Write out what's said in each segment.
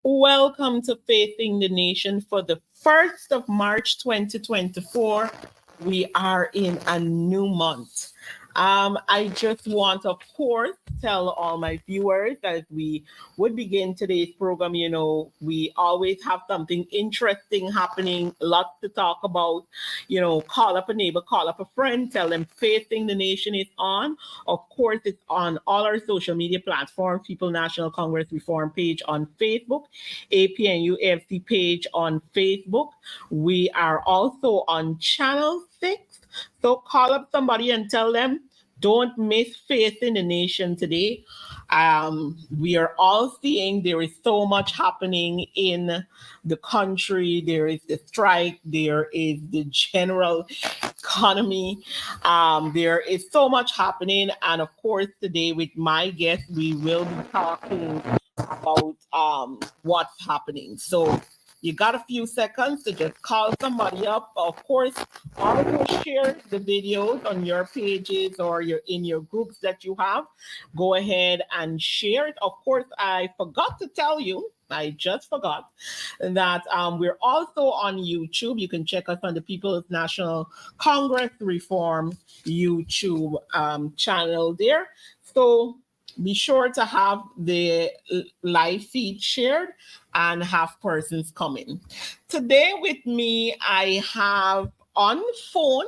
Welcome to Facing the Nation for the 1st of March 2024. We are in a new month. I just want, of course, tell all my viewers that we would begin today's program. We always have something interesting happening, lots to talk about. Call up a neighbor, call up a friend, tell them Facing the Nation is on. Of course, it's on all our social media platforms, People National Congress Reform page on Facebook, APNU AFC page on Facebook. We are also on Channel 6. So call up somebody and tell them, don't miss Facing the Nation today. We are all seeing there is so much happening in the country. There is the strike. There is the general economy. There is so much happening. And of course, today with my guest, we will be talking about what's happening. So you got a few seconds to just call somebody up. Of course, also share the videos on your pages or in your groups that you have. Go ahead and share it. Of course, I forgot to tell you, I just forgot that we're also on YouTube. You can check us on the People's National Congress Reform YouTube channel there. So be sure to have the live feed shared and have persons coming. Today with me, I have on phone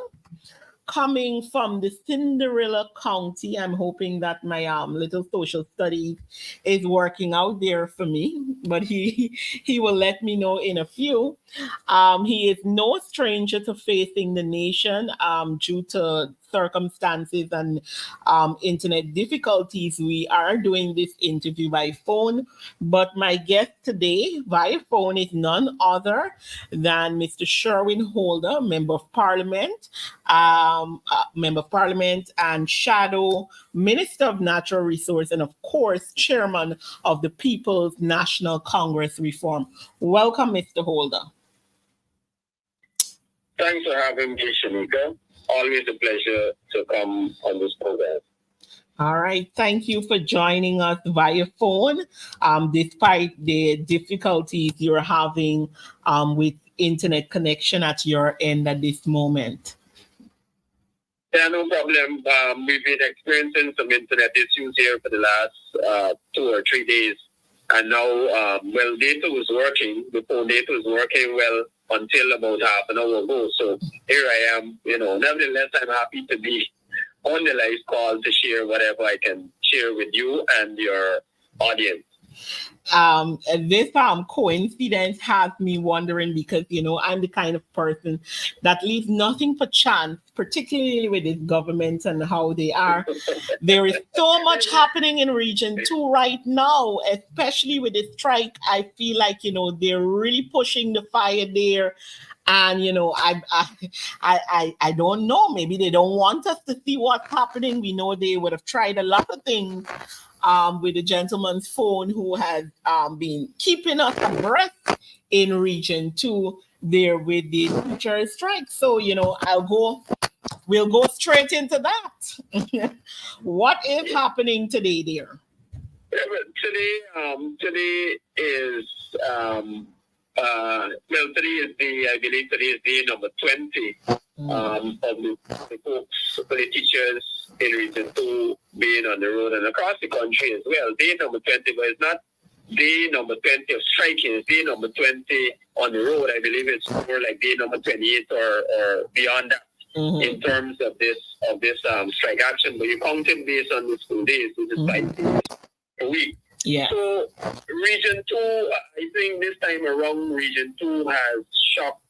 coming from the Cinderella County. I'm hoping that my little social studies is working out there for me, but he will let me know in a few. He is no stranger to Facing the Nation due to circumstances and internet difficulties. We are doing this interview by phone, but my guest today via phone is none other than Mr. Sherwin Holder, Member of Parliament, and Shadow Minister of Natural Resource, and of course, Chairman of the People's National Congress Reform. Welcome, Mr. Holder. Thanks for having me, Shanieka. Always a pleasure to come on this program. All right. Thank you for joining us via phone, despite the difficulties you're having with internet connection at your end at this moment. Yeah, no problem. We've been experiencing some internet issues here for the last 2 or 3 days. And now, data was working. The phone data was working well until about half an hour ago. So here I am, nevertheless, I'm happy to be on the live call to share whatever I can share with you and your audience. This coincidence has me wondering because, I'm the kind of person that leaves nothing for chance, particularly with this government and how they are. There is so much happening in Region 2 right now, especially with the strike. I feel like, they're really pushing the fire there. And, I don't know. Maybe they don't want us to see what's happening. We know they would have tried a lot of things with the gentleman's phone who has been keeping us abreast in Region 2 there with the teacher strike. So, we'll go straight into that. What is happening today there? Today is today is day number 20 of the folks, for the teachers in Region 2 being on the road and across the country as well. Day number 20, but it's not day number 20 of striking. It's day number 20 on the road. I believe it's more like day number 28 or beyond that. in terms of this strike action. But you counted based on the school days, which is 5 days a week. Yeah. So Region 2, I think this time around, Region 2 has shocked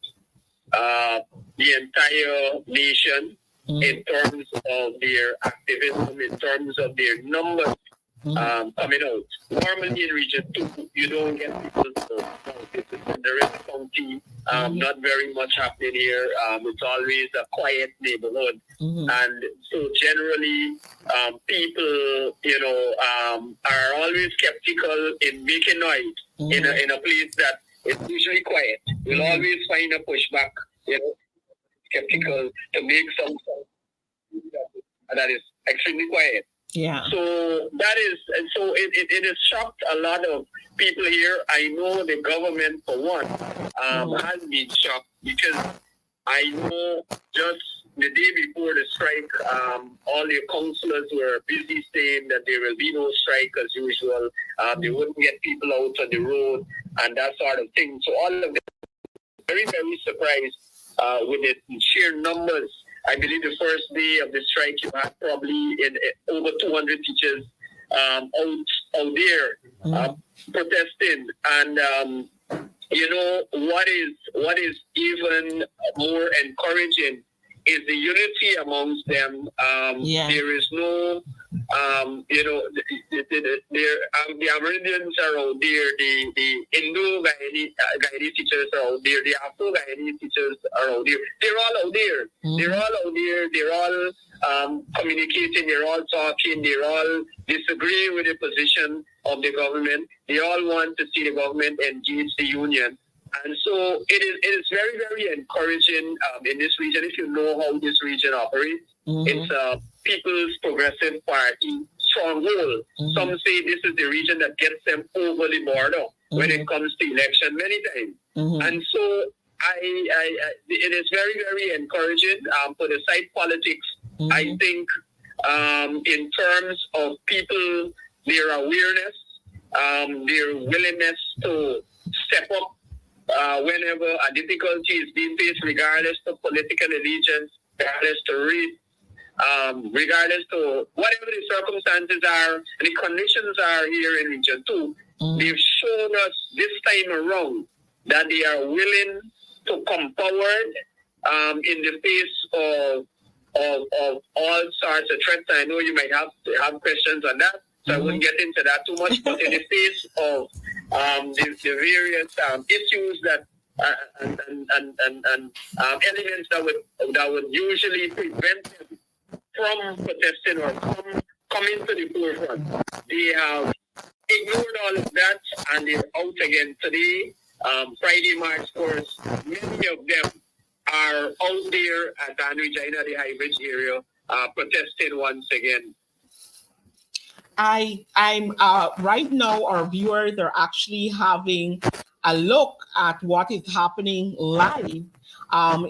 the entire nation in terms of their activism, in terms of their numbers coming out. Normally in Region 2, you don't get people to this is in the River County, not very much happening here. It's always a quiet neighborhood. And so generally, people, are always skeptical in making noise in a place that is usually quiet. You'll always find a pushback, skeptical to make some sound that is extremely quiet. Yeah. So that is, and so it has shocked a lot of people here. I know the government, for one, has been shocked because I know just the day before the strike, all the councillors were busy saying that there will be no strike as usual. They wouldn't get people out on the road and that sort of thing. So all of them very, very surprised with the sheer numbers. I believe the first day of the strike, you had probably over 200 teachers out there protesting. And what is even more encouraging is the unity amongst them. There is no, the Amerindians are out there, the Indo-Guyanese teachers are out there, the Afro-Guyanese teachers are out there. They're all out there. They're all out there. They're all communicating. They're all talking. They're all disagreeing with the position of the government. They all want to see the government engage the union. And so it is very, very encouraging in this region. If you know how this region operates, it's a People's Progressive Party stronghold. Some say this is the region that gets them over the border when it comes to election many times. And so it is very, very encouraging for the side politics. I think in terms of people, their awareness, their willingness to step up whenever a difficulty is being faced, regardless of political allegiance, regardless to race, regardless to whatever the circumstances are, the conditions are here in Region 2, they've shown us this time around that they are willing to come forward in the face of all sorts of threats. I know you might have questions on that, so I wouldn't get into that too much, but in the face of the various issues that and elements that would usually prevent them from protesting or coming to the forefront. They have ignored all of that and they're out again today. Friday, March 1st, many of them are out there at Regina, the High Bridge area, protesting once again. I'm right now our viewers are actually having a look at what is happening live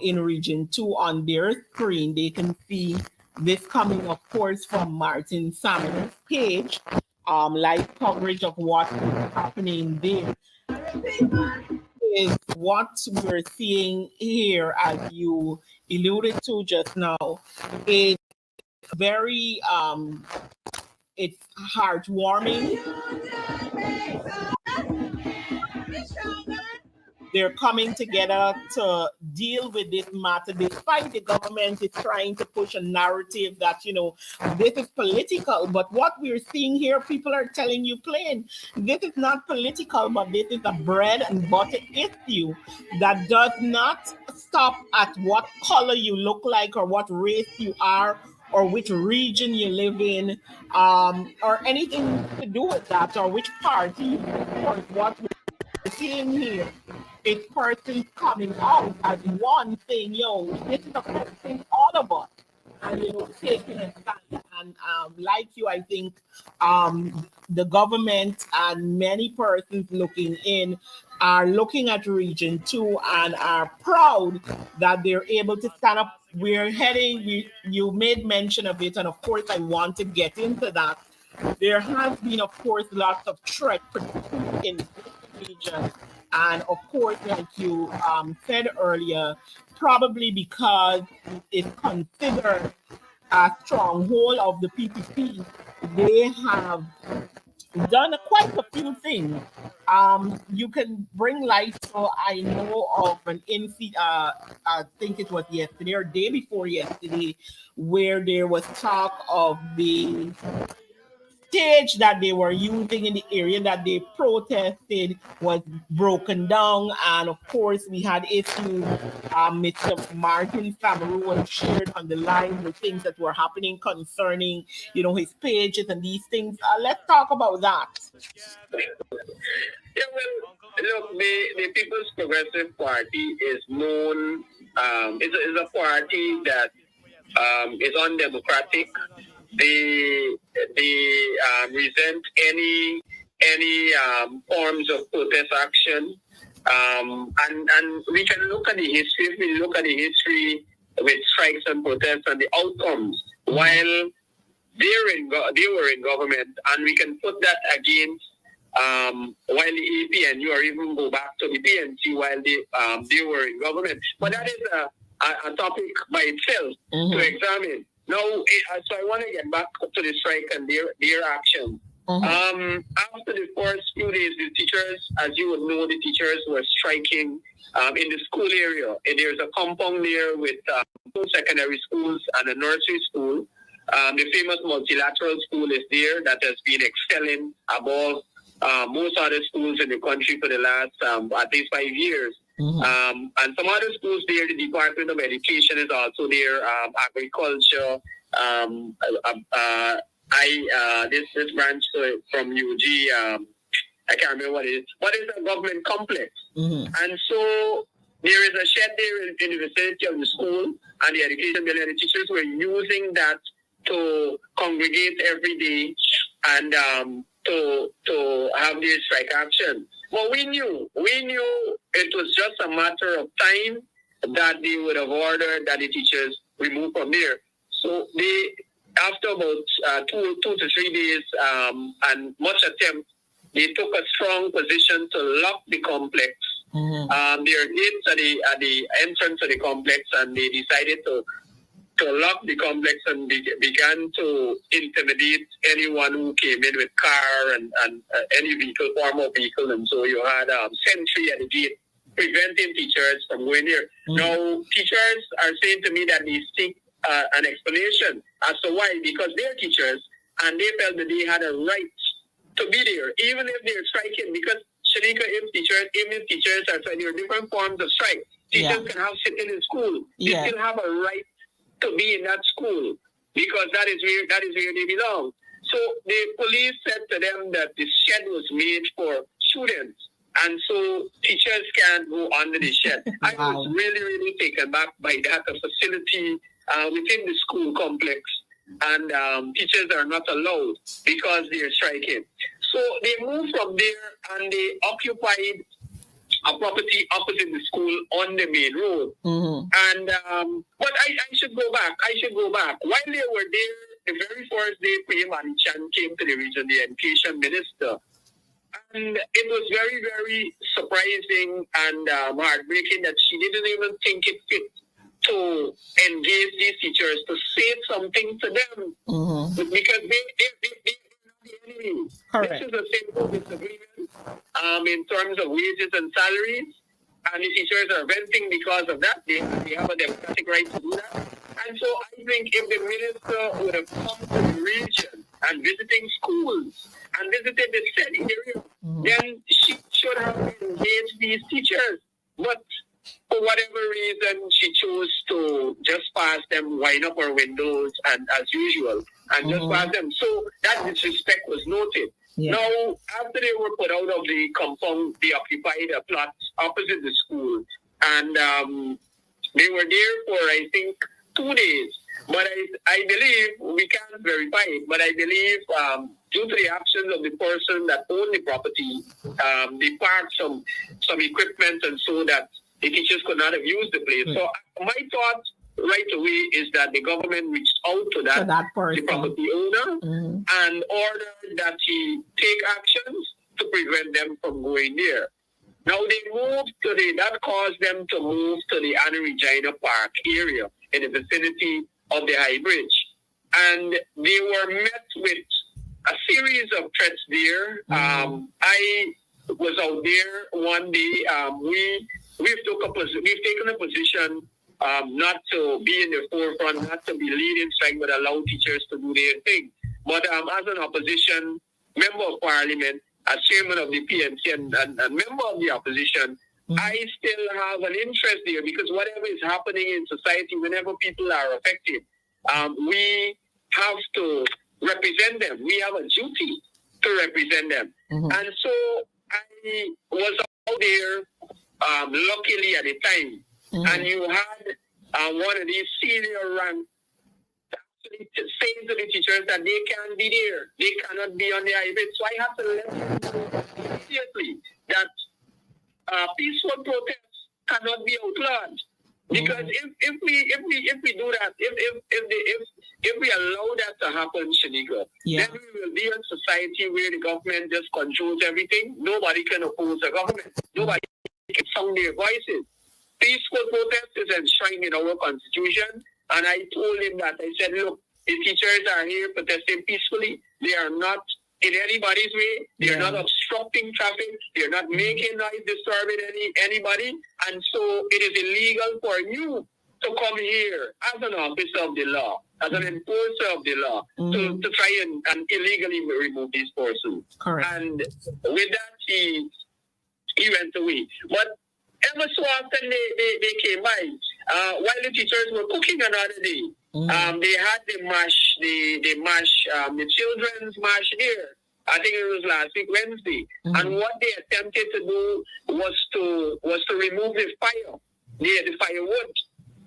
in Region 2 on their screen. They can see this coming, of course, from Martin Salmon's page, live coverage of what is happening there. Is what we're seeing here, as you alluded to just now, is very it's heartwarming. They're coming together to deal with this matter, despite the government is trying to push a narrative that, this is political. But what we're seeing here, people are telling you plain, this is not political, but this is a bread and butter issue that does not stop at what color you look like or what race you are or which region you live in, or anything to do with that, or which party, or what we're seeing here. It's persons coming out as one saying, this is affecting all of us. And, taking a stand. And like you, I think the government and many persons looking in are looking at Region 2 and are proud that they're able to stand up. We're heading, you made mention of it, and of course I want to get into that. There has been, of course, lots of threat in this region. And of course, like you said earlier, probably because it's considered a stronghold of the PPP. They have done quite a few things. You can bring light. So I know of an incident. I think it was yesterday or day before yesterday, where there was talk of the stage that they were using in the area that they protested was broken down. And of course, we had issues. Mr. Martin Cameroon shared on the line the things that were happening concerning, his pages and these things. Let's talk about that. Yeah, well, look, the People's Progressive Party is known, is a party that is undemocratic. They resent any forms of protest action. And we can look at the history. If we look at the history with strikes and protests and the outcomes, while they were in government, and we can put that against while the APNU, or even go back to the PNC while they were in government. But that is a topic by itself to examine. Now, so I want to get back to the strike and their action. After the first few days, the teachers, as you would know, the teachers were striking in the school area. And there's a compound there with 2 secondary schools and a nursery school. The famous multilateral school is there that has been excelling above most other schools in the country for the last at least 5 years. And some other schools there, the Department of Education is also there, agriculture, this branch from UG, I can't remember what it is, but it's a government complex. And so there is a shed there in the vicinity of the school, and the education building, and the teachers were using that to congregate every day and to have their strike action. Well, we knew it was just a matter of time that they would have ordered that the teachers removed from there. So they, after about 2 to 3 days and much attempt, they took a strong position to lock the complex. There are gates at the entrance of the complex, and they decided to lock the complex and began to intimidate anyone who came in with car and any vehicle, form of vehicle. And so you had sentry at the gate preventing teachers from going there. Now, teachers are saying to me that they seek an explanation as to why, because they're teachers and they felt that they had a right to be there, even if they're striking. Because Shanieka, even if teachers are striking, there are different forms of strike. Teachers can have sitting in school. They still have a right to be in that school because that is where they belong. So the police said to them that the shed was made for students, and so teachers can't go under the shed. I was really, really taken back by that, a facility within the school complex, and teachers are not allowed because they're striking. So they moved from there and they occupied a property opposite the school on the main road. And but I should go back. While they were there, the very first day, Prem Anichan came to the region, the education minister. And it was very, very surprising and heartbreaking that she didn't even think it fit to engage these teachers, to say something to them. Because they're not the enemy. This is a simple disagreement in terms of wages and salaries. And the teachers are venting because of that. They have a democratic right to do that. And so I think if the minister would have come to the region and visiting schools and visited the said area, then she should have engaged these teachers. But for whatever reason, she chose to just pass them, wind up her windows, and as usual, and just pass them. So that disrespect was noted. Now, after they were put out of the compound, they occupied a plot opposite the school, and they were there for, I think, 2 days. But I believe, we can't verify it, but I believe due to the actions of the person that owned the property, they parked some equipment and so that the teachers could not have used the place. So my thought right away is that the government reached out to that person, the property owner, and ordered that he take actions to prevent them from going there. Now that caused them to move to the Anna Regina Park area in the vicinity of the High Bridge. And they were met with a series of threats there. I was out there one day. We've taken a position not to be in the forefront, not to be leading strike, but allow teachers to do their thing. But as an opposition member of parliament, as chairman of the PNC and member of the opposition, I still have an interest there because whatever is happening in society, whenever people are affected, we have to represent them. We have a duty to represent them. And so I was out there, luckily at the time, and you had one of these senior rank saying to the teachers that they can't be there. They cannot be on the hybrid. So I have to let them know immediately that peaceful protests cannot be outlawed. Because if we do that, if we allow that to happen, Shanieka, then we will be in a society where the government just controls everything. Nobody can oppose the government. Nobody can sound their voices. Peaceful protest is enshrined in our constitution. And I told him that. I said, look, the teachers are here protesting peacefully. They are not in anybody's way. They are not obstructing traffic. They are not making noise, disturbing anybody. And so it is illegal for you to come here as an officer of the law, as an enforcer of the law, to try and illegally remove these persons. Correct. And with that, he went away. But ever so often they came by. While the teachers were cooking another day, they had the children's march there. I think it was last week, Wednesday. And what they attempted to do was to remove the firewood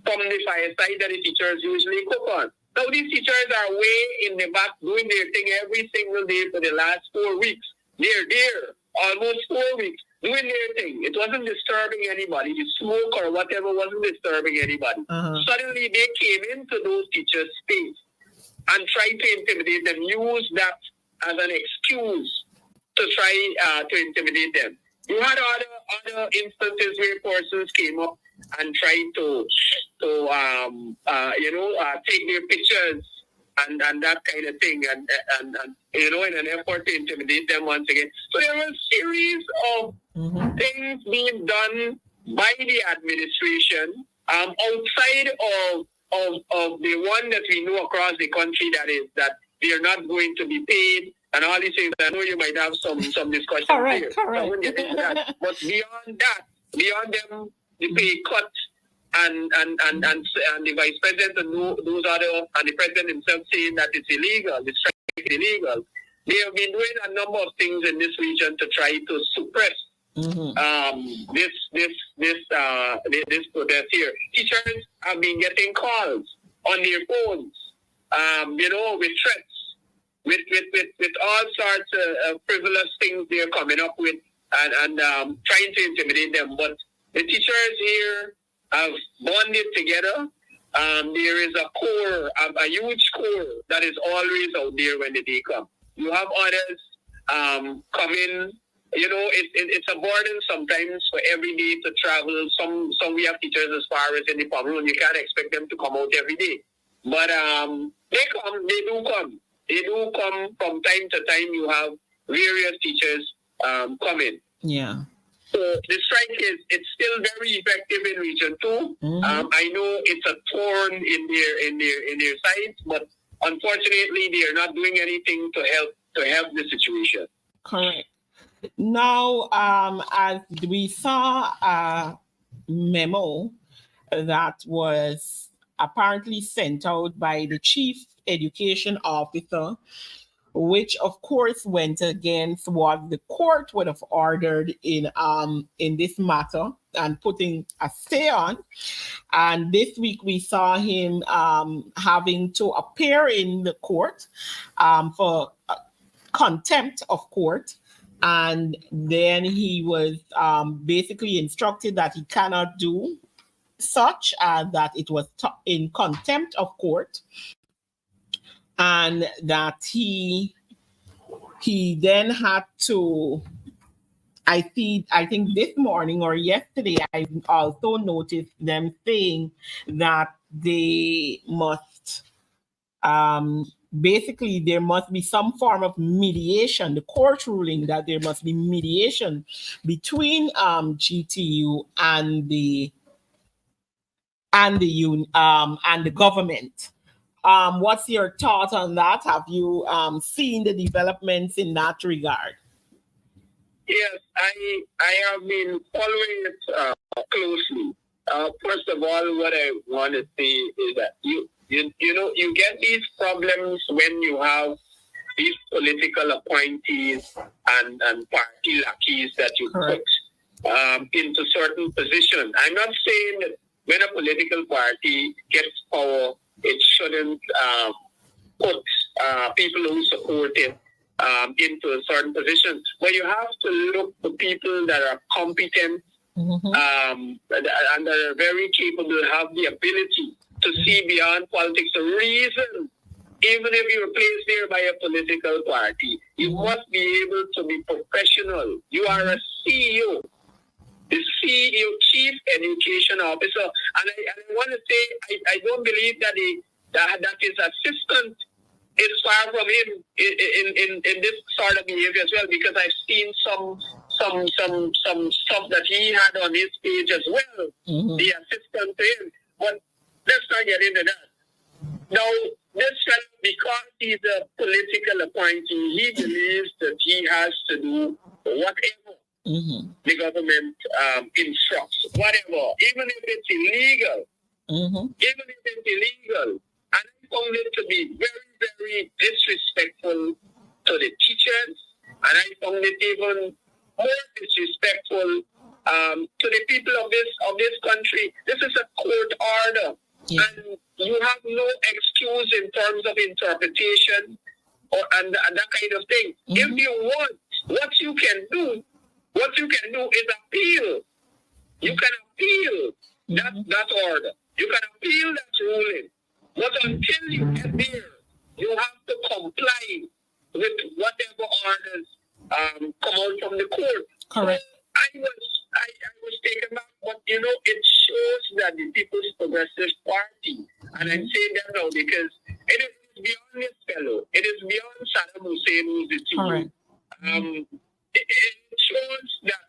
from the fireside that the teachers usually cook on. Now these teachers are way in the back doing their thing every single day for the last 4 weeks. They're there almost 4 weeks doing their thing. It wasn't disturbing anybody. The smoke or whatever wasn't disturbing anybody. Suddenly they came into those teachers' space and tried to intimidate them, use that as an excuse to try to intimidate them. You had other instances where persons came up and tried to take their pictures and that kind of thing, and in an effort to intimidate them once again. So there was a series of things being done by the administration outside of the one that we know across the country, that they are not going to be paid and all these things. I know you might have some discussion correct. So I won't get into that. But beyond them, the pay cut and the vice president and those other and the president himself saying that it's illegal, the strike is illegal. They have been doing a number of things in this region to try to suppress this protest here. Teachers have been getting calls on their phones, with threats, with all sorts of frivolous things they're coming up with and trying to intimidate them. But the teachers here have bonded together. There is a core, a huge core that is always out there when the day comes. You have others come in. It's a burden sometimes for every day to travel. Some we have teachers as far as in the Pomeroon. You can't expect them to come out every day. But they do come from time to time. You have various teachers coming. Yeah. So the strike it's still very effective in Region 2. I know it's a thorn in their sides, but unfortunately they are not doing anything to help the situation. Correct. Now, as we saw a memo that was apparently sent out by the chief education officer, which of course went against what the court would have ordered in this matter and putting a stay on. And this week we saw him having to appear in the court for contempt of court. And then he was basically instructed that he cannot do such, that it was in contempt of court. And that he then had to I think this morning or yesterday, I also noticed them saying that they must, um, basically, there must be some form of mediation, the court ruling that there must be mediation between GTU and the government. What's your thought on that? Have you seen the developments in that regard? Yes, I have been following it closely. First of all, what I want to say is that you get these problems when you have these political appointees and party lackeys that you Correct. put into certain positions. I'm not saying that when a political party gets power, it shouldn't put people who support it into a certain position. But you have to look for people that are competent and that are very capable, have the ability to see beyond politics. The reason, even if you're placed there by a political party, you must be able to be professional. You are a CEO, the CEO, Chief Education Officer. And I want to say, I don't believe that that his assistant is far from him in this sort of behavior as well, because I've seen some stuff that he had on his page as well, the assistant to him. But let's not get into that. Now, this fellow, because he's a political appointee, he believes that he has to do whatever the government instructs, whatever, even if it's illegal, even if it's illegal. And I found it to be very, very disrespectful to the teachers, and I found it even more disrespectful to the people of this country. This is a court order, and you have no excuse in terms of interpretation and that kind of thing. If you want, what you can do is appeal. You can appeal that order. You can appeal that ruling. But until you get there, you have to comply with whatever orders come out from the court. Correct. So I was taken back, but it shows that the People's Progressive Party, and I'm saying that now because it is beyond this fellow. It is beyond Saddam Hussein, who's the CEO. It shows that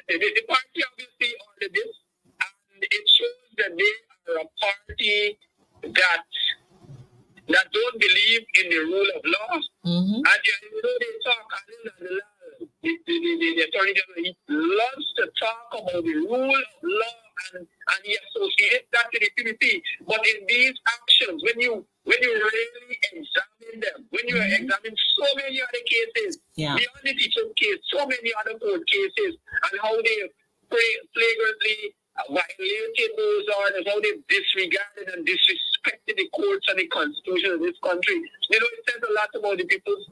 the party obviously ordered this, and it shows that they are a party that don't believe in the rule of law. And they talk, the Attorney General, he loves to talk about the rule of law and he associates that to the PPP. But in these actions, when you really examine them, when you examine so many other cases, beyond the teacher's case, so many other court cases, and how they flagrantly violated those orders, how they disregarded and disrespected the courts and the constitution of this country. It says a lot about the People's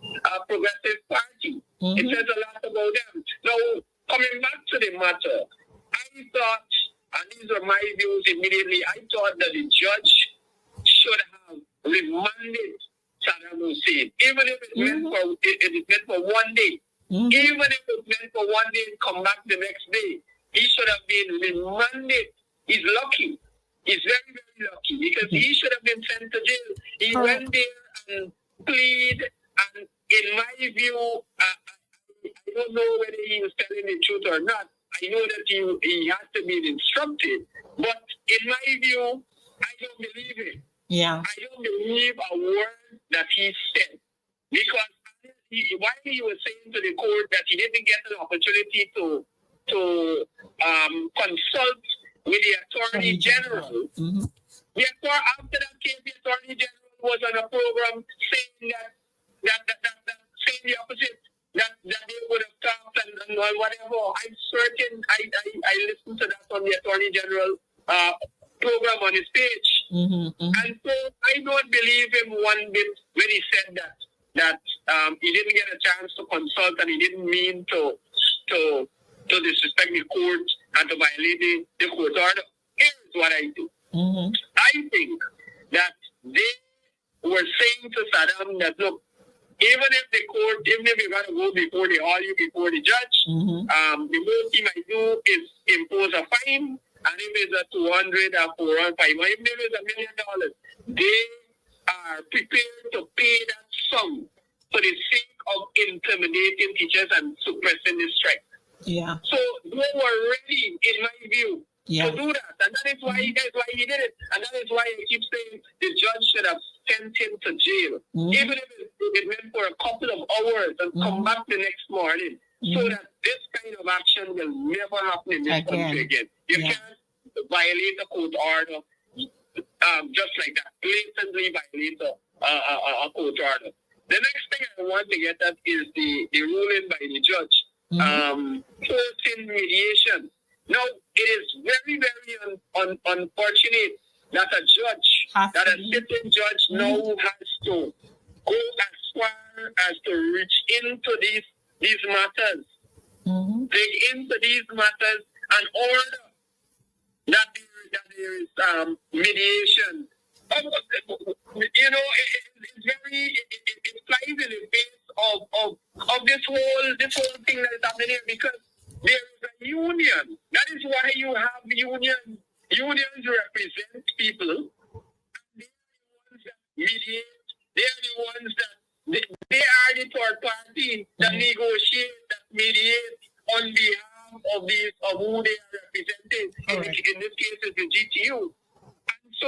Progressive Party. It says a lot about them. Now, coming back to the matter, I thought, and these are my views immediately, I thought that the judge should have remanded Saddam Hussein, even if it's meant for 1 day. Even if it's meant for 1 day and come back the next day. He should have been remanded. He's lucky. He's very, very lucky because he should have been sent to jail. He went there and pleaded, and in my view, I don't know whether he was telling the truth or not. I know that he had to be instructed, but in my view, I don't believe it. I don't believe a word that he said, because while he was saying to the court that he didn't get an opportunity to consult with the Attorney General. After that case, the Attorney General was on a program saying that saying the opposite, that they would have talked and whatever. I'm certain I listened to that on the Attorney General program on his page. And so I don't believe him one bit when he said that he didn't get a chance to consult and he didn't mean to disrespect the court and to violate the court order. Here's what I do. I think that they were saying to Saddam that, look, even if you're going to go before the judge, the most he might do is impose a fine, and if it's a 200 or 400, 500, even if it's $1 million, they are prepared to pay that sum for the sake of intimidating teachers and suppressing the strike. Yeah. So they were ready, in my view, to do that. And that is why he did it. And that is why I keep saying the judge should have sent him to jail. Even if it went for a couple of hours and come back the next morning. So that this kind of action will never happen in this country again. You can't violate a court order just like that. Blatantly violate a court order. The next thing I want to get at is the ruling by the judge. Forcing mediation. Now, it is very, very unfortunate that a sitting judge now has to go as far as to reach into these matters, dig into these matters and order that there is mediation. You know, it flies in the face of this whole thing that is happening here, because there is a union. That is why you have unions. Unions represent people. And they are the ones that mediate. They are the ones that they are the third party that negotiate, that mediate on behalf of who they are representing. In this case, it's the GTU. And so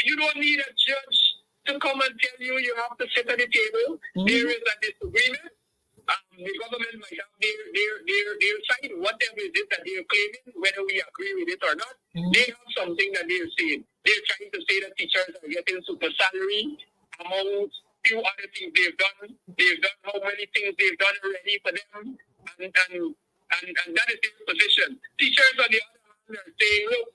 you don't need a judge to come and tell you have to sit at the table. There is a disagreement. The government might have their side, whatever it is that they're claiming, whether we agree with it or not. They have something that they're saying. They're trying to say that teachers are getting super salary among few other things they've done. They've done how many things they've done already for them, and that is their position. Teachers on the other hand are saying, look,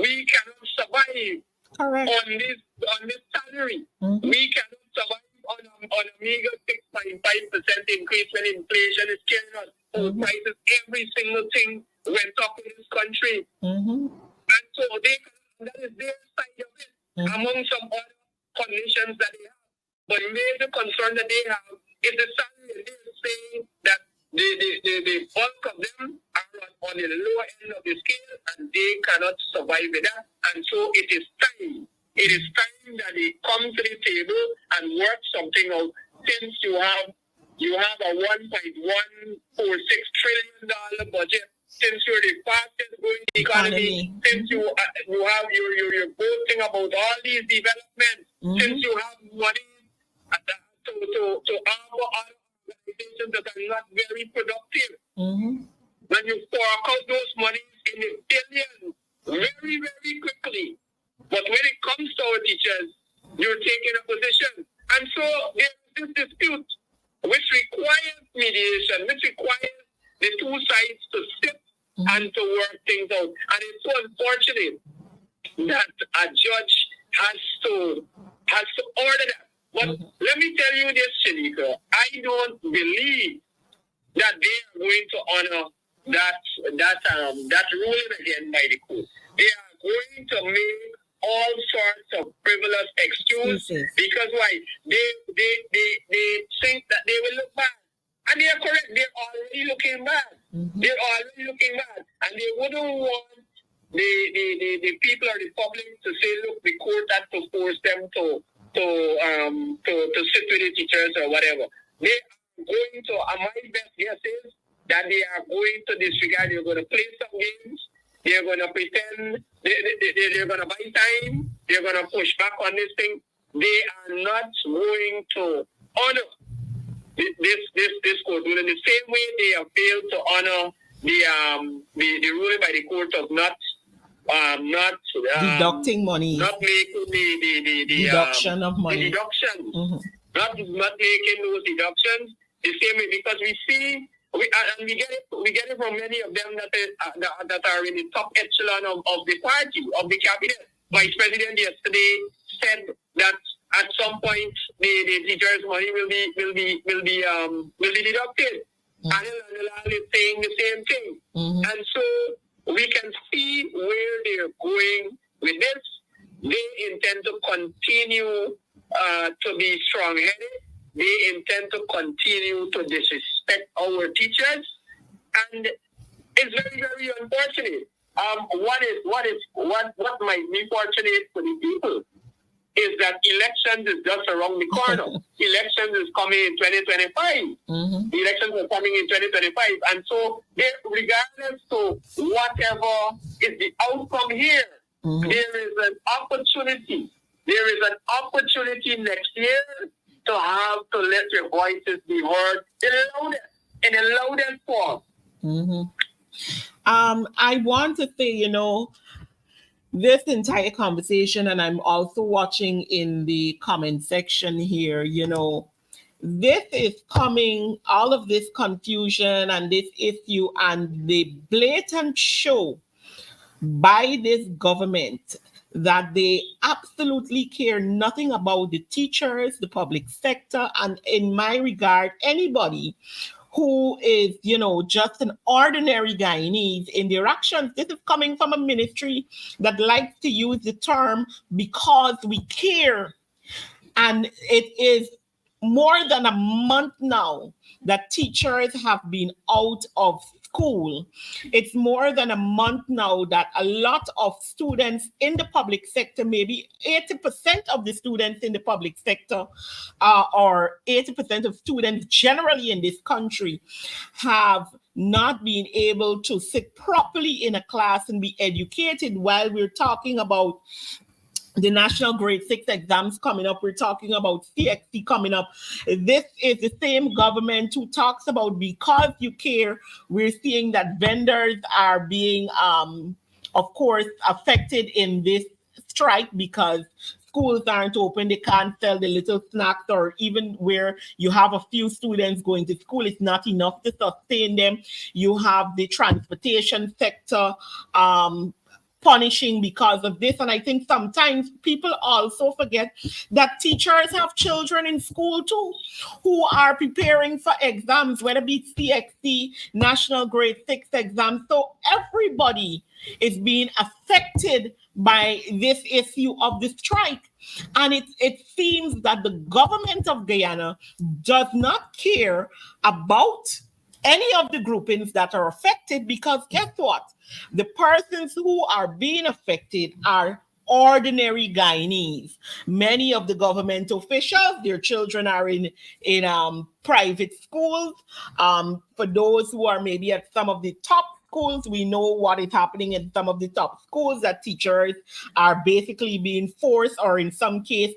we cannot survive on this salary. We cannot survive on a meager 6.5% increase when inflation is killing us. Food prices, every single thing went up in this country. And so that is their side of it, among some other conditions that they have. But the major concern that they have is the salary. They're saying that the bulk of them are on the lower end of the scale, and they cannot survive with that. And so it is time. It is time that they come to the table and work something out. Since you have a $1.146 trillion budget, since you're the fastest growing economy, since you have you're boasting about all these developments, since you have money to armor other organizations that are not very productive, when you fork out those monies in the billions very, very quickly. But when it comes to our teachers, you're taking a position. And so there's this dispute which requires mediation, which requires the two sides to sit and to work things out. And it's so unfortunate that a judge has to order that. But let me tell you this, Shanieka, I don't believe that they are going to honor that ruling again by the court. They are going to make all sorts of frivolous excuses. Because why? They think that they will look bad. And they are correct. They're already looking bad. They're already looking bad. And they wouldn't want the people or the public to say, look, the court had to force them to sit with the teachers or whatever. They are going to, my best guess is that they are going to disregard. They're going to play some games. They're going to pretend. They're going to buy time. They're going to push back on this thing. They are not going to honor this court ruling the same way they have failed to honor the ruling by the court of not deducting money, not making the deduction of money, the deductions, not making those deductions the same way, because we see. We get it from many of them that are in the top echelon of the party, of the cabinet. Vice President yesterday said that at some point the teachers' money will be deducted. And Anil is saying the same thing. And so we can see where they're going with this. They intend to continue to be strong-headed. they intend to continue to disrespect our teachers, and it's very, very unfortunate. What might be fortunate for the people is that elections is just around the corner. Elections is coming in 2025. Mm-hmm. Elections are coming in 2025. And so, regardless to whatever is the outcome here, Mm-hmm. there is an opportunity. There is an opportunity next year to have to let your voices be heard in a loudest form. Mm-hmm. I want to say, this entire conversation, and I'm also watching in the comment section here, this is coming, all of this confusion and this issue and the blatant show by this government that they absolutely care nothing about the teachers, the public sector, and in my regard, anybody who is, just an ordinary Guyanese in their actions. This is coming from a ministry that likes to use the term because we care. And it is more than a month now that teachers have been out of school. It's more than a month now that a lot of students in the public sector, maybe 80% of the students in the public sector, or 80% of students generally in this country, have not been able to sit properly in a class and be educated. While we're talking about the national grade 6 exams coming up, we're talking about CXC coming up. This is the same government who talks about because you care. We're seeing that vendors are being, of course, affected in this strike because schools aren't open. They can't sell the little snacks, or even where you have a few students going to school, it's not enough to sustain them. You have the transportation sector, punishing because of this. And I think sometimes people also forget that teachers have children in school too who are preparing for exams, whether it be CXC, National Grade 6 exams. So everybody is being affected by this issue of the strike. And it seems that the government of Guyana does not care about any of the groupings that are affected, because guess what? The persons who are being affected are ordinary Guyanese. Many of the government officials, their children are in private schools. For those who are maybe at some of the top schools, we know what is happening in some of the top schools, that teachers are basically being forced, or in some case,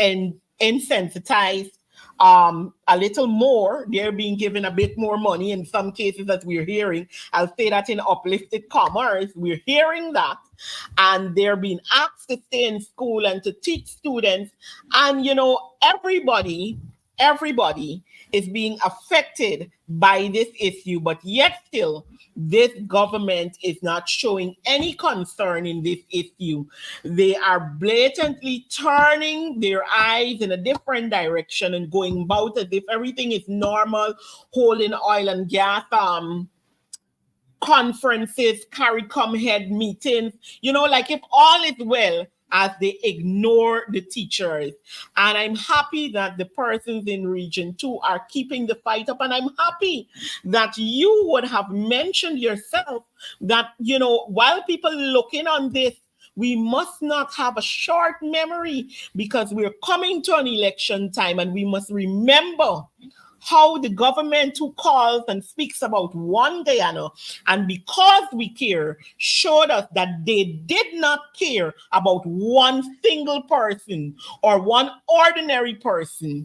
and insensitized a little more. They're being given a bit more money in some cases, as we're hearing. I'll say that in uplifted commerce, we're hearing that. And they're being asked to stay in school and to teach students. And, everybody is being affected by this issue, but yet still, this government is not showing any concern in this issue. They are blatantly turning their eyes in a different direction and going about as if everything is normal, holding oil and gas conferences, CARICOM head meetings, like if all is well, as they ignore the teachers. And I'm happy that the persons in Region 2 are keeping the fight up. And I'm happy that you would have mentioned yourself that, while people looking on this, we must not have a short memory, because we're coming to an election time, and we must remember how the government who calls and speaks about one Guyana, and because we care, showed us that they did not care about one single person or one ordinary person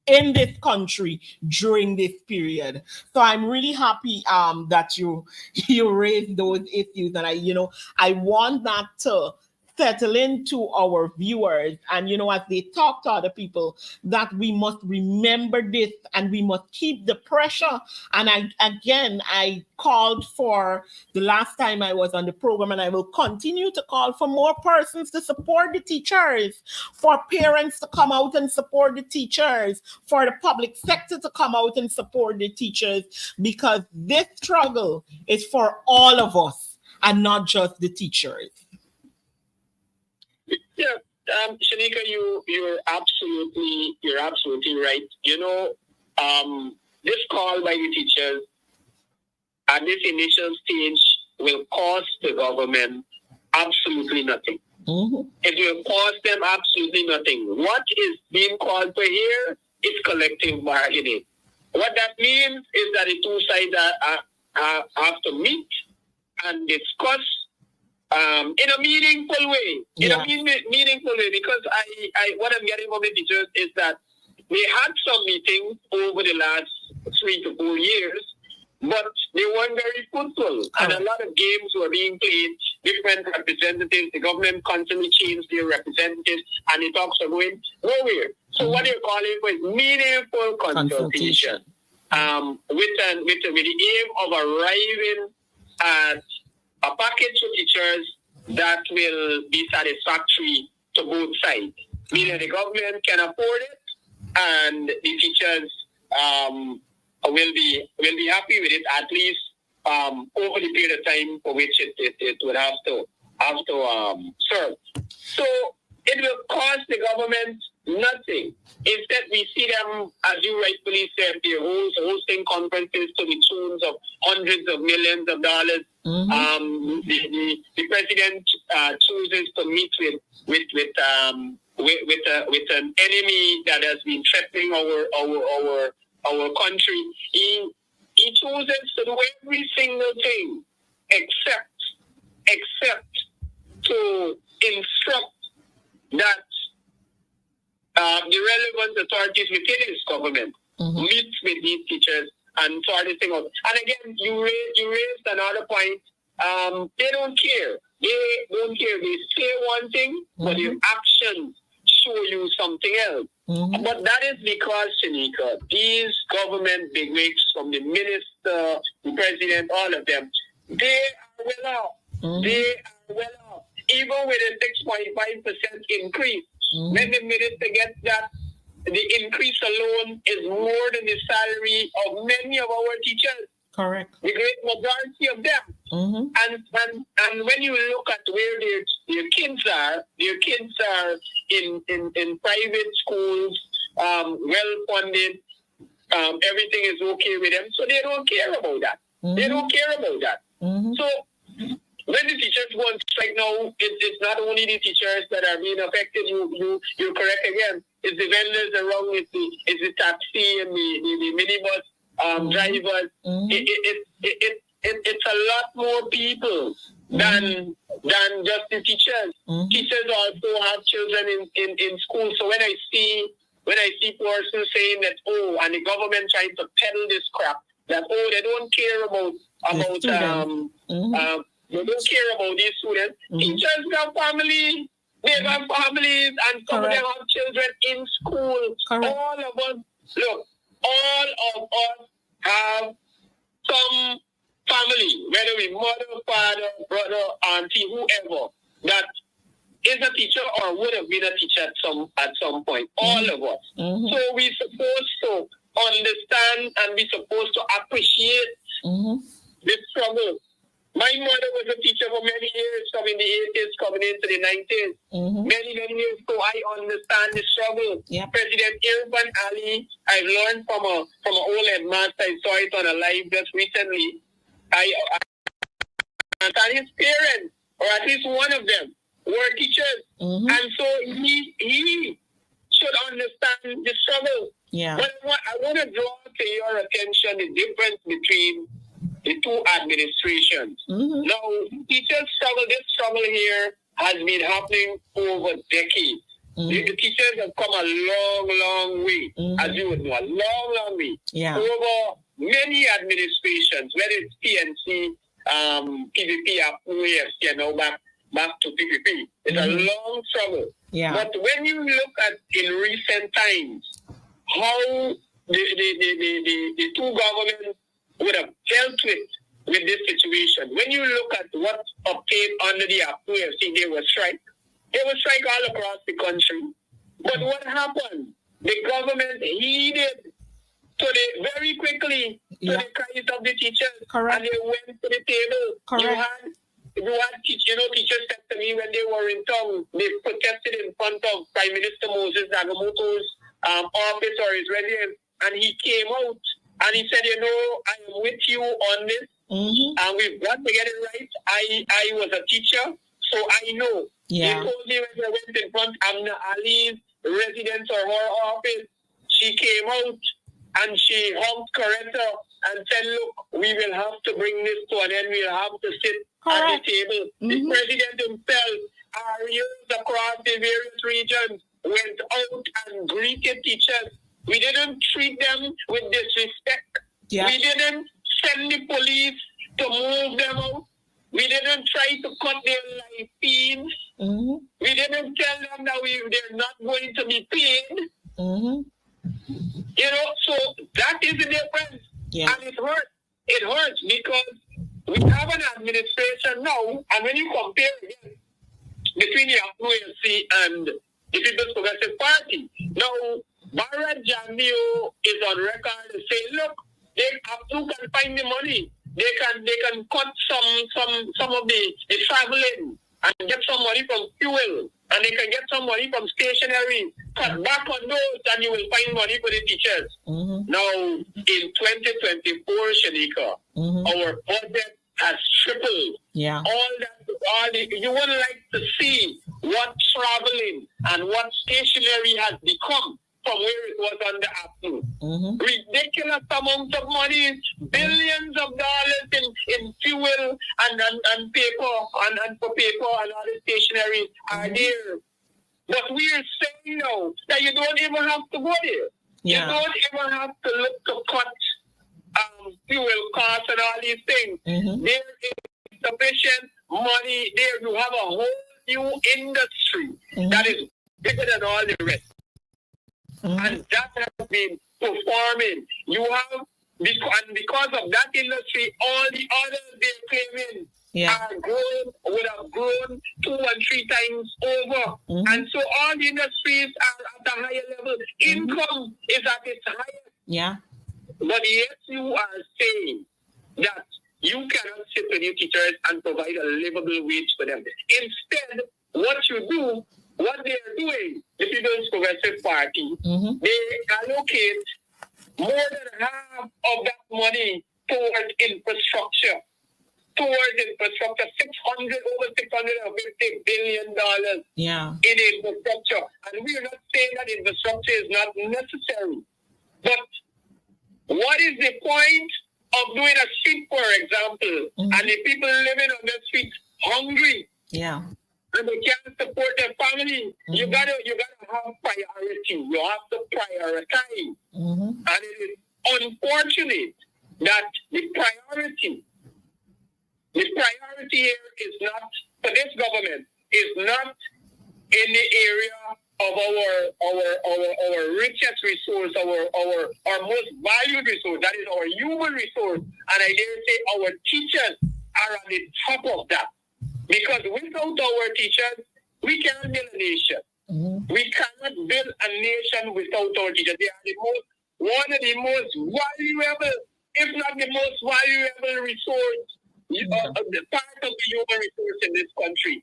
in this country during this period. So I'm really happy that you raised those issues, and I want that to settle into our viewers, and as they talk to other people, that we must remember this and we must keep the pressure. And I called for the last time I was on the program, and I will continue to call for more persons to support the teachers, for parents to come out and support the teachers, for the public sector to come out and support the teachers, because this struggle is for all of us and not just the teachers. Yeah, Shanieka, you're absolutely right. This call by the teachers at this initial stage will cost the government absolutely nothing. Mm-hmm. It will cost them absolutely nothing. What is being called for here is collective bargaining. What that means is that the two sides have to meet and discuss in a meaningful way. Meaningful way, because I what I'm getting from the teachers is that they had some meetings over the last 3 to 4 years, but they weren't very fruitful. And a lot of games were being played, different representatives. The government constantly changed their representatives, and the talks are going nowhere. So what they're calling for is meaningful consultation, with the aim of arriving at a package for teachers that will be satisfactory to both sides. Meaning the government can afford it, and the teachers will be happy with it, at least over the period of time for which it would have to serve. So it will cost the government nothing. Instead, we see them, as you rightfully said, they're hosting conferences to the tunes of hundreds of millions of dollars. Mm-hmm. The president chooses to meet with an enemy that has been threatening our country. He chooses to do every single thing except to instruct that the relevant authorities within his government meet with these teachers and sort this thing out. And again, you raised another point. They don't care. They don't care. They say one thing, but their actions show you something else. Mm-hmm. But that is because, Shanieka, these government bigwigs, from the minister, the president, all of them, they are well off. Mm-hmm. They are well off. Even with a 6.5% increase, when the minister gets that, the increase alone is more than the salary of many of our teachers. Correct. The great majority of them. Mm-hmm. And when you look at where their kids are in private schools, well funded, everything is okay with them, so they don't care about that. Mm-hmm. They don't care about that. Mm-hmm. So when the teachers go on strike now, it's not only the teachers that are being affected. You're correct again. It's the vendors around, it's the taxi and the minibus drivers. Mm-hmm. It's a lot more people than just the teachers. Mm-hmm. Teachers also have children in school. So when I see persons saying that, and the government trying to peddle this crap, that they don't care about they don't care about these students. Mm-hmm. Teachers have families. They have families, and some of them have children in school. Correct. All of us have some family, whether we mother, father, brother, auntie, whoever, that is a teacher or would have been a teacher at some point. All of us. Mm-hmm. So we're supposed to understand and we're supposed to appreciate this struggle. My mother was a teacher for many years, from in the 80s, coming into the 90s. Mm-hmm. Many years, so I understand the struggle. Yep. President Irfan Ali, I've learned from an old headmaster. I saw it on a live just recently. And his parents, or at least one of them, were teachers. Mm-hmm. And so he should understand the struggle. Yeah. But I want to draw to your attention the difference between the two administrations. Mm-hmm. Now, teachers struggle. This struggle here has been happening over decades. Mm-hmm. The teachers have come a long way, as you would know, a long way. Yeah. Over many administrations, whether it's PNC, PPP, now back to PPP. It's a long struggle. Yeah. But when you look at in recent times how the two governments would have dealt with this situation. When you look at what obtained under the APUFC, they were strike all across the country. But what happened? The government heeded very quickly to the cries of the teachers. Correct. And they went to the table. Correct. Teachers said to me when they were in town, they protested in front of Prime Minister Moses Nagamoto's office or his residence, and he came out and he said, I am with you on this, and we've got to get it right. I was a teacher, so I know. Yeah. They told me when they went in front of Amna Ali's residence or her office, she came out and she hugged Coretta and said, look, we will have to bring this to an end. We'll have to sit at the table. The president himself, areas across the various regions, went out and greeted teachers. We didn't treat them with disrespect. Yeah. We didn't send the police to move them out. We didn't try to cut their life fees. We didn't tell them that they're not going to be paid. So that is the difference. Yeah. And it hurts. It hurts because we have an administration now, and when you compare again between the UNC and the People's Progressive Party, now Barrett Jamio is on record to say, look, they can find the money. They can cut some of the traveling and get some money from fuel, and they can get some money from stationery. Cut back on those, and you will find money for the teachers. Now, in 2024, Shanieka, our budget has tripled. Yeah. You would like to see what traveling and what stationery has become from where it was on the afternoon. Ridiculous amounts of money, billions of dollars in fuel and paper and for paper and other stationery are there. But we are saying now that you don't even have to go there. Yeah. You don't even have to look to cut fuel costs and all these things. There is sufficient money there. You have a whole new industry that is bigger than all the rest. And that has been performing. You have, and because of that industry, all the others they're claiming would have grown 2 and 3 times over. And so all the industries are at a higher level. Income is at its highest. Yeah. But yet you are saying that you cannot sit with your teachers and provide a livable wage for them. Instead, what they are doing, the People's Progressive Party, they allocate more than half of that money towards infrastructure. Over $650 billion in infrastructure. And we are not saying that infrastructure is not necessary. But what is the point of doing a street, for example, and the people living on the street hungry? Yeah. And they can't support their family. You gotta have priority. You have to prioritize. And it is unfortunate that the priority here is not, for this government, is not in the area of our richest resource, our most valued resource, that is our human resource. And I dare say our teachers are on the top of that. Because without our teachers, we can't build a nation. We cannot build a nation without our teachers. They are one of the most valuable, if not the most valuable resource, the part of the human resource in this country.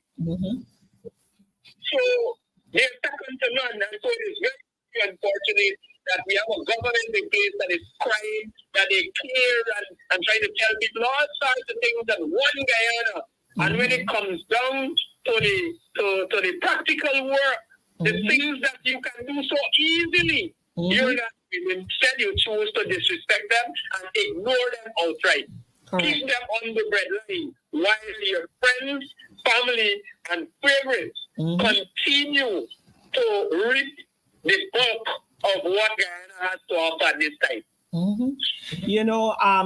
So they're second to none. And so it is very unfortunate that we have a government in place that is crying, that they care and trying to tell people all sorts of things that one Guyana. And when it comes down to the practical work, the things that you can do so easily, you're not. Instead, you choose to disrespect them and ignore them outright. Keep them on the breadline while your friends, family, and favorites continue to reap the bulk of what Guyana has to offer at this time.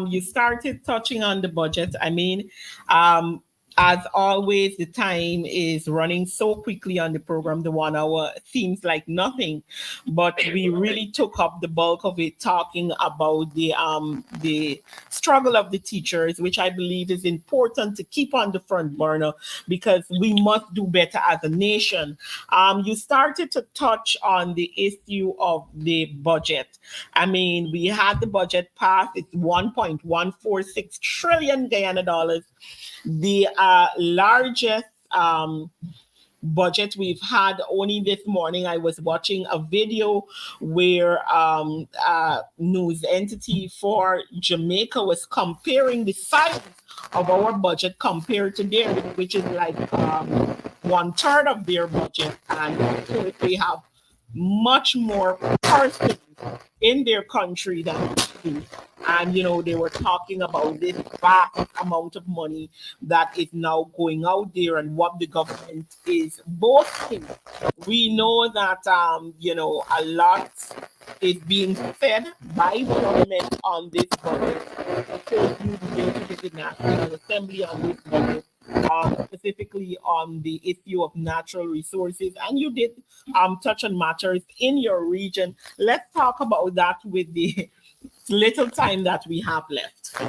You started touching on the budget. I mean, as always, the time is running so quickly on the program. The 1 hour seems like nothing, but we really took up the bulk of it, talking about the struggle of the teachers, which I believe is important to keep on the front burner because we must do better as a nation. You started to touch on the issue of the budget. I mean, we had the budget passed. It's 1.146 trillion Guyana dollars. The largest budget we've had. Only this morning I was watching a video where news entity for Jamaica was comparing the size of our budget compared to theirs, which is like 1/3 of their budget, and of course they have much more persons in their country than we do. And they were talking about this vast amount of money that is now going out there and what the government is boasting. We know that a lot is being said by the government on this budget. Of course, you debated the National Assembly on this budget, specifically on the issue of natural resources, and you did touch on matters in your region. Let's talk about that with the little time that we have left. I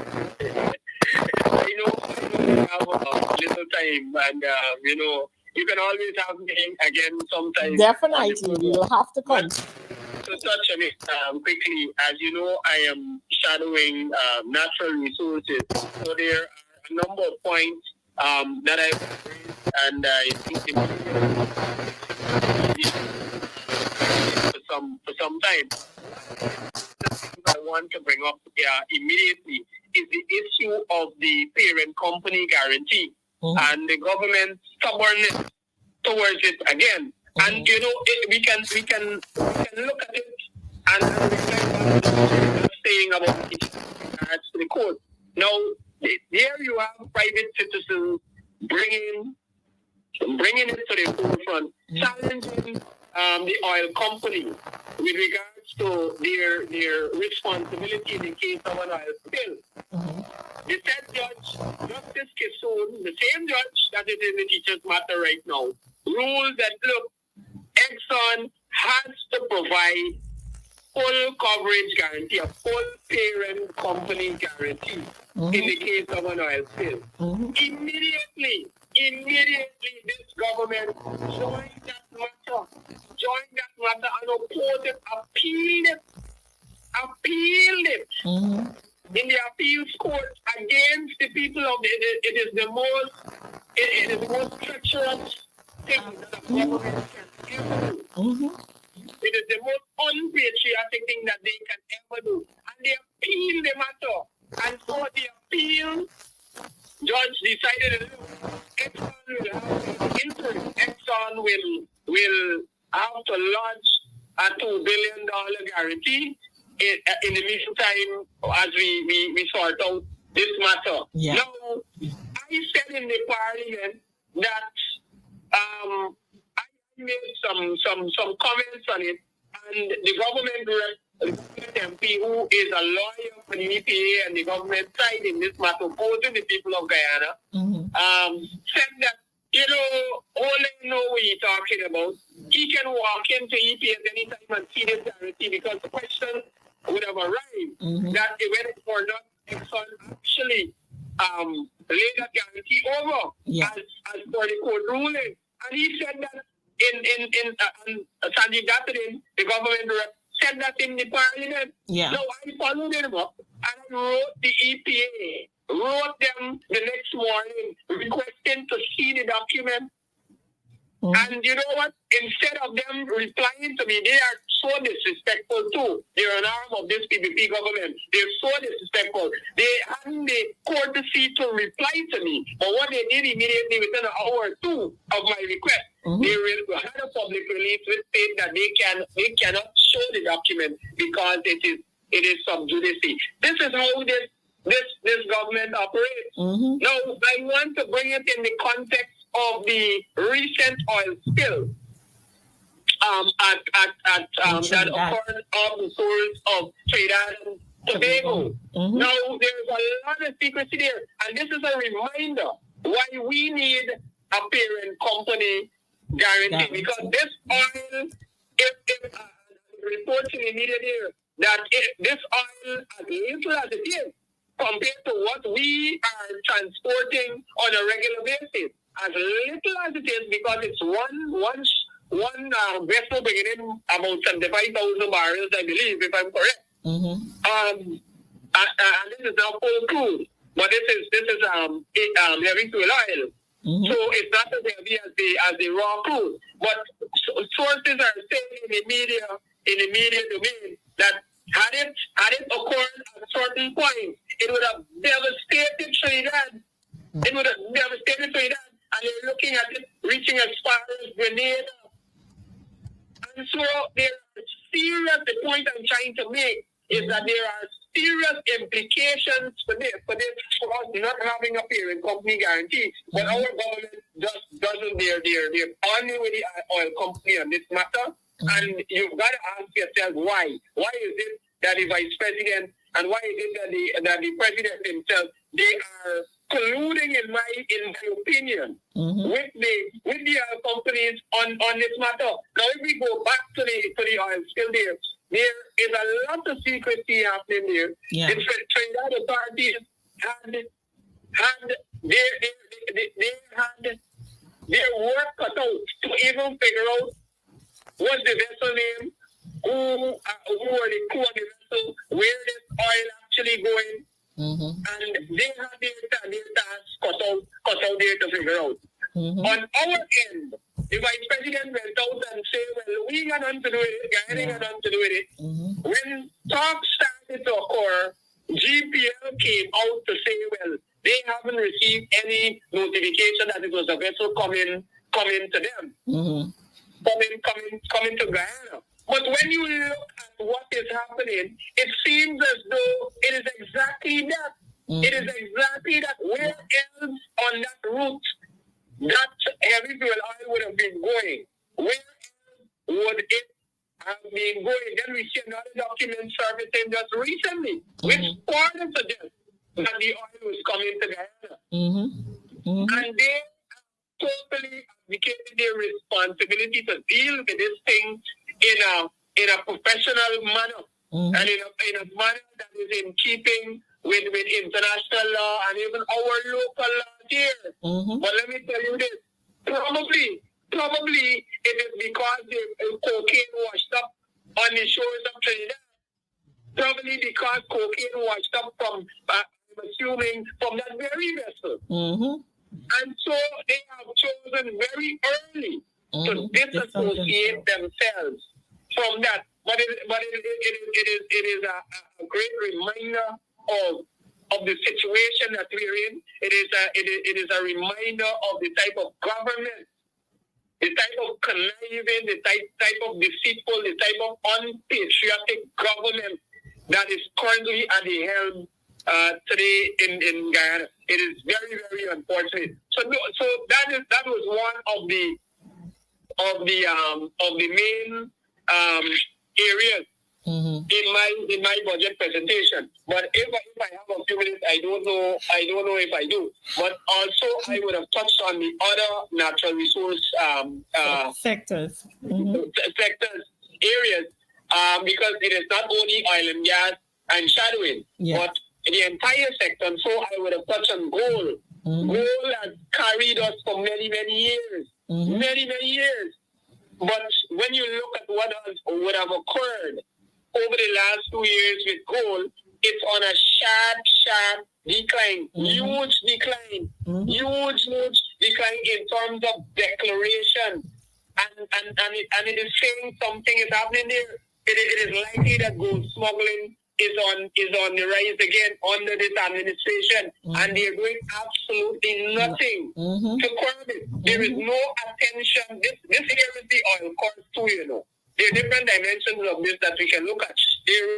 know we have a little time, and you can always have me again sometime. Definitely, you'll have to come. To touch on it quickly, as you know, I am shadowing natural resources. So there are a number of points that I've raised, and I think for some time. The thing I want to bring up immediately is the issue of the parent company guarantee and the government's stubbornness towards it again. And we can look at it and reflect on what saying about it regards to the court. Now, there you have private citizens bringing it to the forefront, challenging the oil company with regards to their responsibility in the case of an oil spill. The said judge, Justice Kissoon, the same judge that is in the teacher's matter right now, ruled that, look, Exxon has to provide full coverage guarantee, a full parent company guarantee in the case of an oil spill. Immediately, this government joined that matter and opposed it, appealed it in the appeals court against the people of it is the most treacherous thing that a government can ever do. It is the most unpatriotic thing that they can ever do. And they appealed the matter. And so the appeal judge decided Exxon will have to interim. Exxon will have to launch a $2 billion guarantee in the meantime as we sort out this matter. Yeah. Now, I said in the parliament that I made some comments on it, and the government MP, who is a lawyer for the EPA and the government side in this matter, opposing the people of Guyana, said that, all they know what you're talking about. He can walk into EPA at any time and see this guarantee, because the question would have arrived that whether or not Exxon actually laid that guarantee over as per the court ruling. And he said that in Sandy Gatterin, the government rep, said that in the parliament. Yeah. So I followed him up and I wrote the EPA, wrote them the next morning requesting to see the document. And you know what? Instead of them replying to me, they are so disrespectful too. They're an arm of this PPP government. They're so disrespectful. They hadn't the courtesy to reply to me. But what they did immediately within an hour or two of my request, they had a public release which said that they cannot show the document because it is sub judice. This is how this government operates. Now, I want to bring it in the context of the recent oil spill at that occurred on the shores of Trinidad and Tobago. Now, there's a lot of secrecy there, and this is a reminder why we need a parent company guarantee, because this oil, if reports in the media there, that this oil, as little as it is, compared to what we are transporting on a regular basis, as little as it is, because it's one vessel bringing in about 75,000 barrels, I believe, if I'm correct. And this is now full crude. but this is heavy fuel oil. Mm-hmm. So it's not as heavy as the raw crude. But sources are saying in the media domain that had it occurred at a certain point, it would have devastated Trinidad. It would have devastated Trinidad, and they're looking at it reaching as far as Grenada. And so there are serious. The point I'm trying to make is that there are serious implications for us not having a parent company guarantee. But our government just doesn't. They're only with the oil company on this matter. And you've got to ask yourself why. Why is it that the vice president and why is it that the president himself, they are colluding, in my opinion, with the oil companies on this matter? Now, if we go back to the oil spill there is a lot of secrecy happening there. Yeah. The Trinidad authorities had their work cut out to even figure out what's the vessel name, who are the crew of the vessel, where this oil actually going, and they had their task cut out there to figure out. On our end, the vice president went out and said, well, we got nothing to do with it, Guyana got nothing to do with it. When talks started to occur, GPL came out to say, well, they haven't received any notification that it was a vessel coming to them. Coming to Guyana. But when you look at what is happening, it seems as though it is exactly that. It is exactly that. Where else on that route that heavy fuel oil would have been going? Where else would it have been going? Then we see another document surfacing just recently, which further suggests that the oil was coming to Guyana. And they totally abdicated their responsibility to deal with this thing in a professional manner and in a manner that is in keeping with international law and even our local law here. But let me tell you this, probably it is because the cocaine washed up on the shores of Trinidad. Probably because cocaine washed up from, I'm assuming, from that very vessel. And so they have chosen very early to disassociate themselves from that. But it is a great reminder of the situation that we're in. It is a reminder of the type of government, the type of conniving, the type of deceitful, the type of unpatriotic government that is currently at the helm today in Guyana. It is very, very unfortunate. So that was one of the main areas in my budget presentation. But if I have a few minutes, I don't know if I do. But also I would have touched on the other natural resource sectors areas because it is not only oil and gas and shadowing, but the entire sector. And so I would have touched on gold. Gold has carried us for many, many years. Many, many years. But when you look at what would have occurred over the last 2 years with gold, it's on a sharp decline. Huge decline. Huge decline in terms of declaration. And it is saying something is happening there. It is likely that gold smuggling is on the rise again under this administration, and they're doing absolutely nothing to curb it. There is no attention. This here is the oil course too, you know. There are different dimensions of this that we can look at. There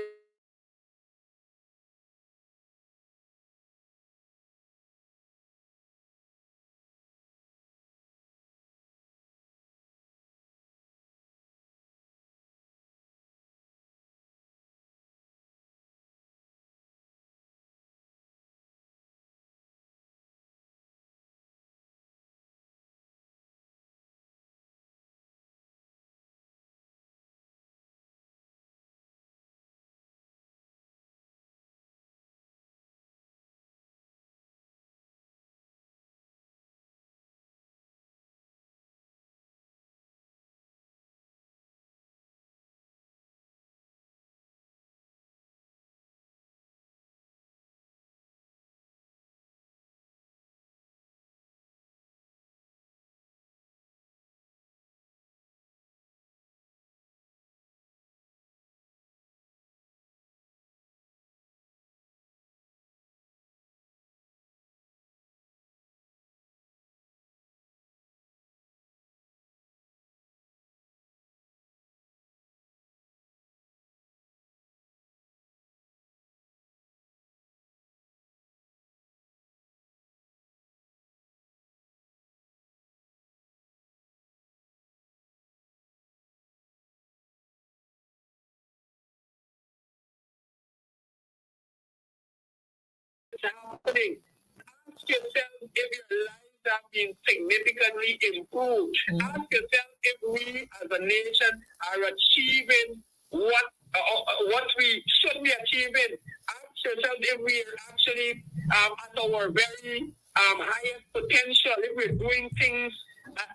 happening. Ask yourself if your lives have been significantly improved. Ask yourself if we as a nation are achieving what we should be achieving. Ask yourself if we are actually at our very highest potential, if we're doing things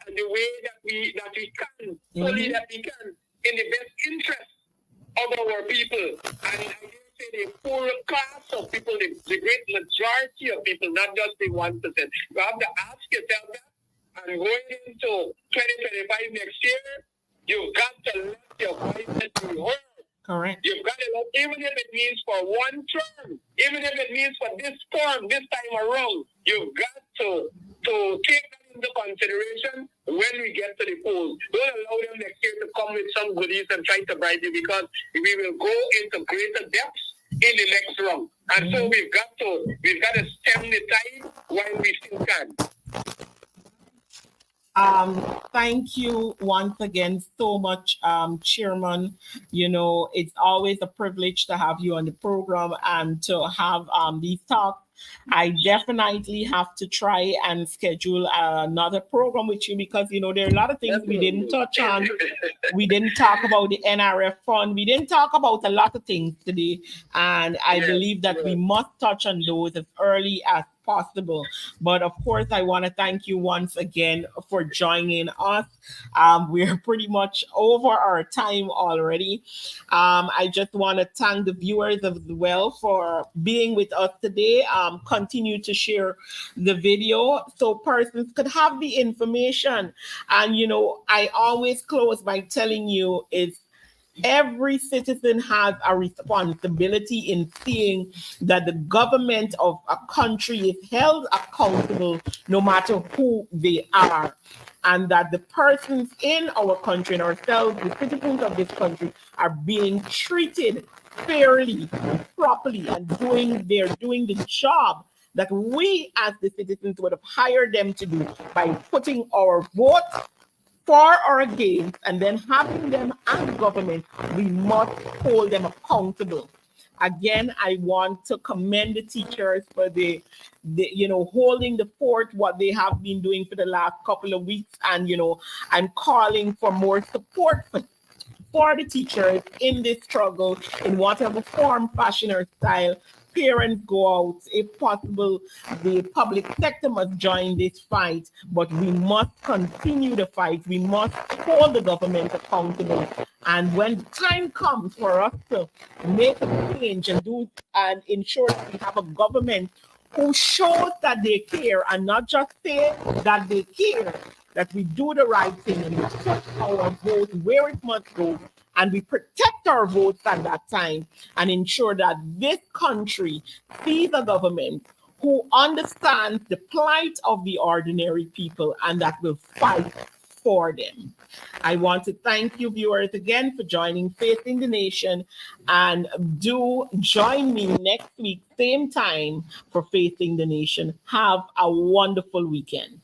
the way that we can, fully that we can, in the best interest of our people. And I dare say the full class of people, the great majority of people, not just the 1%. You have to ask yourself that. And going into 2025 next year, you've got to let your voices be heard. Correct. You've got to let, even if it means for one term, even if it means for this term, this time around, you've got to take that into consideration when we get to the polls. Don't allow them next year to come with some goodies and try to bribe you, because we will go into greater depths in the next round. And so we've got to stem the tide while we still can. Thank you once again so much, Chairman. You know, it's always a privilege to have you on the program and to have these talks. I definitely have to try and schedule another program with you, because, you know, there are a lot of things we didn't touch on. We didn't talk about the NRF fund. We didn't talk about a lot of things today. And I believe that we must touch on those as early as possible. But of course, I want to thank you once again for joining us. We're pretty much over our time already. I just want to thank the viewers as well for being with us today. Continue to share the video so persons could have the information. And, you know, I always close by telling you is every citizen has a responsibility in seeing that the government of a country is held accountable no matter who they are, and that the persons in our country and ourselves, the citizens of this country, are being treated fairly, properly, and doing the job that we as the citizens would have hired them to do by putting our vote for or against, and then having them as government. We must hold them accountable. Again, I want to commend the teachers for the holding the fort, what they have been doing for the last couple of weeks. And, you know, I'm calling for more support for the teachers in this struggle in whatever form, fashion, or style. Parents go out, if possible. The public sector must join this fight, but we must continue the fight. We must hold the government accountable. And when the time comes for us to make a change and ensure that we have a government who shows that they care and not just say that they care, that we do the right thing and we put our vote where it must go, and we protect our votes at that time, and ensure that this country sees a government who understands the plight of the ordinary people and that will fight for them. I want to thank you, viewers, again for joining Facing the Nation, and do join me next week, same time, for Facing the Nation. Have a wonderful weekend.